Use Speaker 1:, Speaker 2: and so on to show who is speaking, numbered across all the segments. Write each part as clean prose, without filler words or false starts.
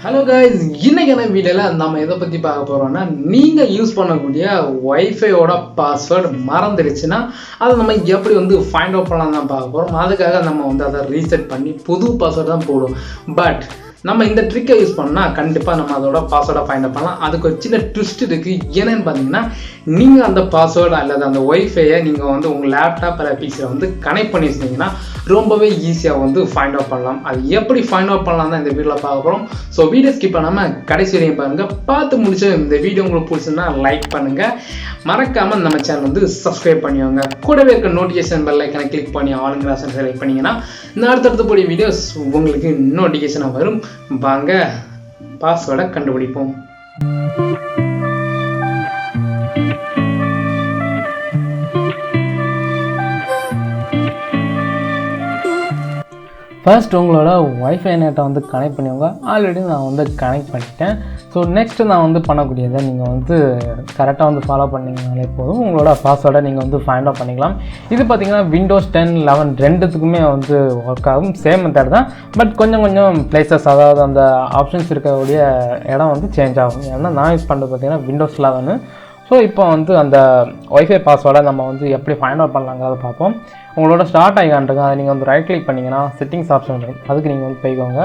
Speaker 1: Hello guys, இன்னைக்கான வீடியோல நாம எதை பத்தி பார்க்க போறோம்னா நீங்க யூஸ் பண்ணக்கூடிய வைஃபை ஓட பாஸ்வேர்ட் மறந்துருச்சுனா அதை நம்ம எப்படி ஃபைண்ட் அவுட் பண்ணலாம் தான் பார்க்க போறோம். அதுக்காக நம்ம அதை ரீசெட் பண்ணி புது பாஸ்வேர்ட் தான் போடுவோம். பட் நம்ம இந்த ட்ரிக்கை யூஸ் பண்ணா கண்டிப்பா நம்ம அதோட பாஸ்வேர்டை ஃபைண்ட் அவுட் பண்ணலாம். அதுக்கு ஒரு சின்ன ட்விஸ்ட் இருக்கு. என்னன்னு பாத்தீங்கன்னா நீங்க அந்த பாஸ்வேர்டு அல்லது அந்த வைஃபையை நீங்க உங்க லேப்டாப் அல்லது பிசில கனெக்ட் பண்ணி வச்சிங்கன்னா ரொம்பவே ஈஸியா ஃபைண்ட் அவுட் பண்ணலாம். அது எப்படி ஃபைண்ட் அவுட் பண்ணலாம் தான் இந்த வீடியோல பார்க்க போறோம். ஸோ வீடியோ ஸ்கிப் பண்ணாம கடைசி வரையும் பாருங்க. பார்த்து முடிச்சு இந்த வீடியோ உங்களுக்கு பிடிச்சிருந்தா லைக் பண்ணுங்க. மறக்காம நம்ம சேனல் சப்ஸ்கிரைப் பண்ணிக்கோங்க. கூடவே இருக்க நோட்டிஃபிகேஷன் பெல் ஐக்கனை கிளிக் பண்ணி ஆளுங்கிற ஆப்ஷன் செலக்ட் பண்ணீங்கன்னா நான் அடுத்தடுத்து போடிய வீடியோஸ் உங்களுக்கு நோட்டிஃபிகேஷனாக வரும். வாங்க பாஸ்வேர்டை கண்டுபிடிப்போம்.
Speaker 2: ஃபர்ஸ்ட் உங்களோட வைஃபை நெட்டை கனெக்ட் பண்ணிக்கோங்க. ஆல்ரெடி நான் கனெக்ட் பண்ணிட்டேன். ஸோ நெக்ஸ்ட்டு நான் பண்ணக்கூடியதை நீங்கள் கரெக்டாக ஃபாலோ பண்ணிங்கனாலே போதும். உங்களோட பாஸ்வேர்டை நீங்கள் ஃபைண்ட் அவுட் பண்ணிக்கலாம். இது பார்த்தீங்கன்னா Windows 10, 11 ரெண்டுத்துக்குமே ஒர்க் ஆகும். சேம் மெத்தட் தான். பட் கொஞ்சம் பிளேசஸ், அதாவது அந்த ஆப்ஷன்ஸ் இருக்கக்கூடிய இடம் சேஞ்ச் ஆகும். ஏன்னா நான் யூஸ் பண்ணுறது பார்த்தீங்கன்னா Windows 11. ஸோ இப்போ அந்த வைஃபை பாஸ்வேர்டை நம்ம எப்படி ஃபைண்ட் அவுட் பண்ணலாங்கிறத பார்ப்போம். உங்களோட ஸ்டார்ட் ஐகான் இருக்கும், அதை நீங்கள் ரைட் கிளிக் பண்ணிங்கன்னா செட்டிங்ஸ் ஆப்ஷன் இருக்கும். அதுக்கு நீங்கள் போய்க்கோங்க.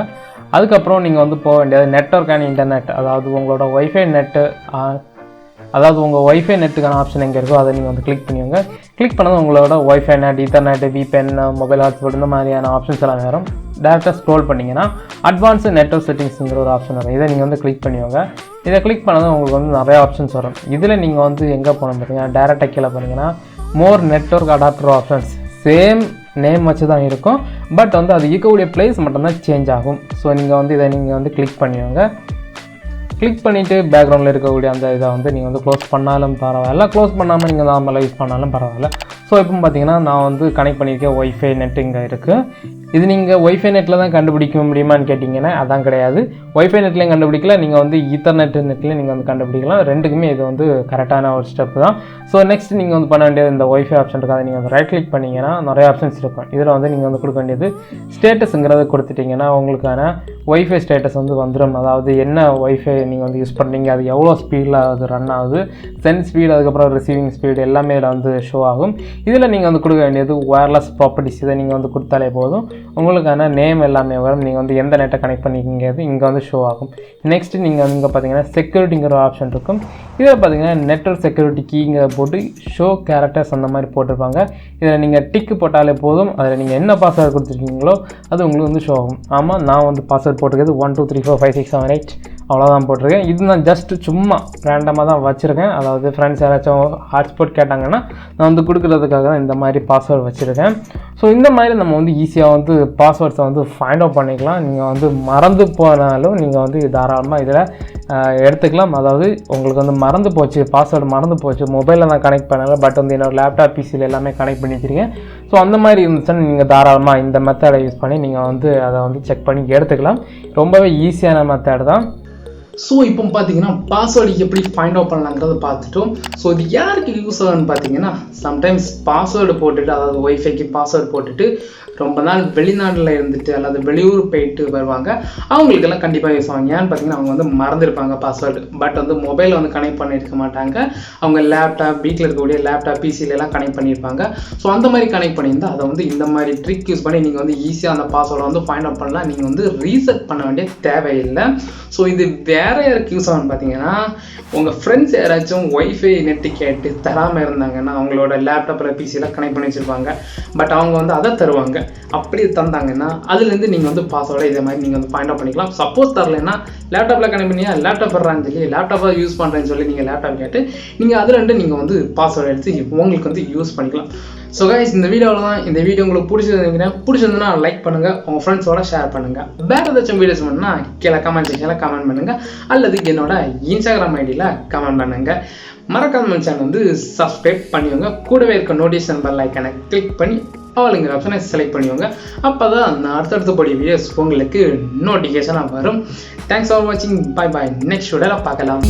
Speaker 2: அதுக்கப்புறம் நீங்கள் போக வேண்டியது நெட்வொர்க் அண்ட் இன்டர்நெட், அதாவது உங்களோட வைஃபை நெட்டு, அதாவது உங்கள் வைஃபை நெட்டுக்கான ஆப்ஷன் எங்கே இருக்கோ அதை நீங்கள் கிளிக் பண்ணிக்கோங்க. கிளிக் பண்ணது உங்களோட wifi net, ethernet, VPN, mobile hotspot இந்த மாதிரியான ஆப்ஷன்ஸ் எல்லாம் வரும். டேரெக்டாக ஸ்க்ரோல் பண்ணிங்கன்னா அட்வான்ஸு நெட்வொர்க் செட்டிங்ஸுங்கிற ஒரு ஆப்ஷன் வரும். இதை நீங்கள் கிளிக் பண்ணிக்கோங்க. இதை கிளிக் பண்ணது உங்களுக்கு நிறைய ஆப்ஷன்ஸ் வரும். இதில் நீங்கள் எங்கே போகணும் பார்த்தீங்கன்னா டேரெக்டாக கீழே போனீங்கன்னா more network adapter options, same name வச்சு தான் இருக்கும். பட் அது இருக்கக்கூடிய பிளேஸ் மட்டும்தான் சேஞ்ச் ஆகும். ஸோ நீங்கள் இதை நீங்கள் கிளிக் பண்ணிக்கோங்க. கிளிக் பண்ணிவிட்டு பேக்ரவுண்டில் இருக்கக்கூடிய அந்த இதை நீங்கள் க்ளோஸ் பண்ணாலும் பரவாயில்ல, க்ளோஸ் பண்ணாமல் நீங்கள் நார்மலாக யூஸ் பண்ணாலும் பரவாயில்ல. ஸோ இப்போ பார்த்தீங்கன்னா நான் கனெக்ட் பண்ணியிருக்கேன். வைஃபை நெட் இங்கே இருக்குது. இது நீங்கள் வைஃபை நெட்டில் தான் கண்டுபிடிக்க முடியுமான்னு கேட்டிங்கன்னா அதான் கிடையாது. வைஃபை நெட்லேயும் கண்டுபிடிக்கல, நீங்கள் ஈத்தர்நெட் நெட்லேயும் நீங்கள் கண்டுபிடிக்கலாம். ரெண்டுக்குமே இது கரெக்டான ஒரு ஸ்டெப் தான். ஸோ நெக்ஸ்ட் நீங்கள் பண்ண வேண்டியது இந்த வைஃபை ஆப்ஷன் இருக்குது. அதை நீங்கள் ரைட் கிளிக் பண்ணிங்கன்னா நிறைய ஆப்ஷன்ஸ் இருக்கும். இதில் நீங்கள் கொடுக்க வேண்டியது ஸ்டேட்டஸுங்கிறத கொடுத்துட்டிங்கன்னா உங்களுக்கான வைஃபை ஸ்டேட்டஸ் வந்துடும். அதாவது என்ன வைஃபை நீங்கள் யூஸ் பண்ணுறீங்க, அது எவ்வளோ ஸ்பீடில் அது ரன் ஆகுது, சென்ட் ஸ்பீடு, அதுக்கப்புறம் ரிசீவிங் ஸ்பீடு எல்லாமே இதில் ஷோ ஆகும். இதில் நீங்கள் கொடுக்க வேண்டியது ஒயர்லெஸ் ப்ராப்பர்ட்டிஸ். இதை நீங்கள் கொடுத்தாலே போதும். உங்களுக்கான நேம் எல்லாமே வரும். நீங்கள் எந்த நெட்டை கனெக்ட் பண்ணிக்கிங்கிறது இங்கே ஷோ ஆகும். நெக்ஸ்ட்டு நீங்கள் இங்கே பார்த்தீங்கன்னா செக்யூரிட்டிங்கிற ஆப்ஷன் இருக்கும். இதில் பார்த்தீங்கன்னா நெட்வொர்க் செக்யூரிட்டி கீங்கிற போட்டு ஷோ கேரக்டர்ஸ் அந்த மாதிரி போட்டிருப்பாங்க. இதில் நீங்கள் டிக்கு போட்டாலே போதும். அதில் நீங்கள் என்ன பாஸ்வேர்டு கொடுத்துருக்கீங்களோ அது உங்களுக்கு ஷோ ஆகும். ஆமாம், நான் பாஸ்வேர்டு போட்டிருக்கிறது 1 2 3 4 5 6 7 8 அவ்வளோதான் போட்டிருக்கேன். இது நான் ஜஸ்ட்டு சும்மா ரேண்டமாக தான் வச்சுருக்கேன். அதாவது ஃப்ரெண்ட்ஸ் யாராச்சும் ஹாட்ஸ்பாட் கேட்டாங்கன்னா நான் கொடுக்குறதுக்காக தான் இந்த மாதிரி பாஸ்வேர்டு வச்சுருக்கேன். ஸோ இந்த மாதிரி நம்ம ஈஸியாக பாஸ்வேர்ட்ஸை ஃபைண்ட் அவுட் பண்ணிக்கலாம். நீங்கள் மறந்து போனாலும் நீங்கள் தாராளமாக இதில் எடுத்துக்கலாம். அதாவது உங்களுக்கு மறந்து போச்சு, பாஸ்வேர்டு மறந்து போச்சு, மொபைலில் தான் கனெக்ட் பண்ணல, பட் என்னோட லேப்டாப் பிசியில் எல்லாமே கனெக்ட் பண்ணி வச்சுருக்கேன். ஸோ அந்த மாதிரி இருந்துச்சுன்னா நீங்கள் தாராளமாக இந்த மெத்தடை யூஸ் பண்ணி நீங்கள் அதை செக் பண்ணி எடுத்துக்கலாம். ரொம்பவே ஈஸியான மெத்தட் தான்.
Speaker 1: ஸோ இப்போ பார்த்தீங்கன்னா பாஸ்வேர்டு எப்படி ஃபைண்ட் அவுட் பண்ணலாங்கிறத பார்த்துட்டோம். ஸோ இது யாருக்கு யூஸ் ஆகுன்னு பார்த்தீங்கன்னா சம்டைம்ஸ் பாஸ்வேர்டு போட்டுட்டு, அதாவது வைஃபைக்கு பாஸ்வேர்டு போட்டுட்டு ரொம்ப நாள் வெளிநாட்டில் இருந்துட்டு அல்லது வெளியூர் போயிட்டு வருவாங்க. அவங்களுக்கெல்லாம் கண்டிப்பாக யூஸ் ஆகும். ஏன்னு பார்த்தீங்கன்னா அவங்க மறந்துருப்பாங்க பாஸ்வேர்டு. பட் மொபைலில் கனெக்ட் பண்ணியிருக்க மாட்டாங்க. அவங்க லேப்டாப், வீட்டில் இருக்கக்கூடிய லேப்டாப், பிசிலெல்லாம் கனெக்ட் பண்ணியிருப்பாங்க. ஸோ அந்த மாதிரி கனெக்ட் பண்ணியிருந்தால் அதை இந்த மாதிரி ட்ரிக் யூஸ் பண்ணி நீங்கள் ஈஸியாக அந்த பாஸ்வேர்டை ஃபைண்ட் அவுட் பண்ணலாம். நீங்கள் ரீசெட் பண்ண வேண்டிய தேவையில்லை. ஸோ இது வேற யாருக்கு யூஸ் ஆகும்னு பார்த்தீங்கன்னா உங்கள் ஃப்ரெண்ட்ஸ் யாராச்சும் வைஃபை நெட்டு கேட்டு தராமல் இருந்தாங்கன்னா அவங்களோட லேப்டாப்பில் பிசியில் கனெக்ட் பண்ணி வச்சுருப்பாங்க. பட் அவங்க அதை தருவாங்க. அப்படி தந்தாங்கன்னா அதுலேருந்து நீங்கள் பாஸ்வேர்டை இதே மாதிரி நீங்கள் ஃபைண்ட் அவுட் பண்ணிக்கலாம். சப்போஸ் தரலைன்னா லேப்டாப்பில் கனெக்ட் பண்ணியா லேப்டாப் வர்றான்னு சொல்லி லேப்டாப்பை யூஸ் பண்ணுறேன்னு சொல்லி நீங்கள் லேப்டாப் கேட்டு நீங்கள் அதுலேருந்து நீங்கள் பாஸ்வேர்டு எடுத்து உங்களுக்கு யூஸ் பண்ணிக்கலாம். ஸோ கைஸ், இந்த வீடியோவில் தான். இந்த வீடியோ உங்களுக்கு பிடிச்சிருந்ததுன்னா லைக் பண்ணுங்கள், உங்கள் ஃப்ரெண்ட்ஸோட ஷேர் பண்ணுங்கள். வேறு ஏதாச்சும் வீடியோஸ் வேணும்னா கீழே கமெண்ட் செக்ஷனில் கமெண்ட் பண்ணுங்கள், அல்லது என்னோட இன்ஸ்டாகிராம் ஐடியில் கமெண்ட் பண்ணுங்கள். மறக்காம சேனல் சப்ஸ்கிரைப் பண்ணிக்கோங்க. கூடவே இருக்க நோட்டிஃபிகேஷன் பெல் ஐக்கானை கிளிக் பண்ணி ஆளுங்கிற ஆப்ஷனை செலக்ட் பண்ணிக்கோங்க. அப்போ தான் நான் அடுத்தடுத்தபடி வீடியோஸ் உங்களுக்கு நோட்டிஃபிகேஷனாக வரும். தேங்க்ஸ் ஃபார் வாட்சிங். Bye bye. நெக்ஸ்ட் வீடியோவில் பார்க்கலாம்.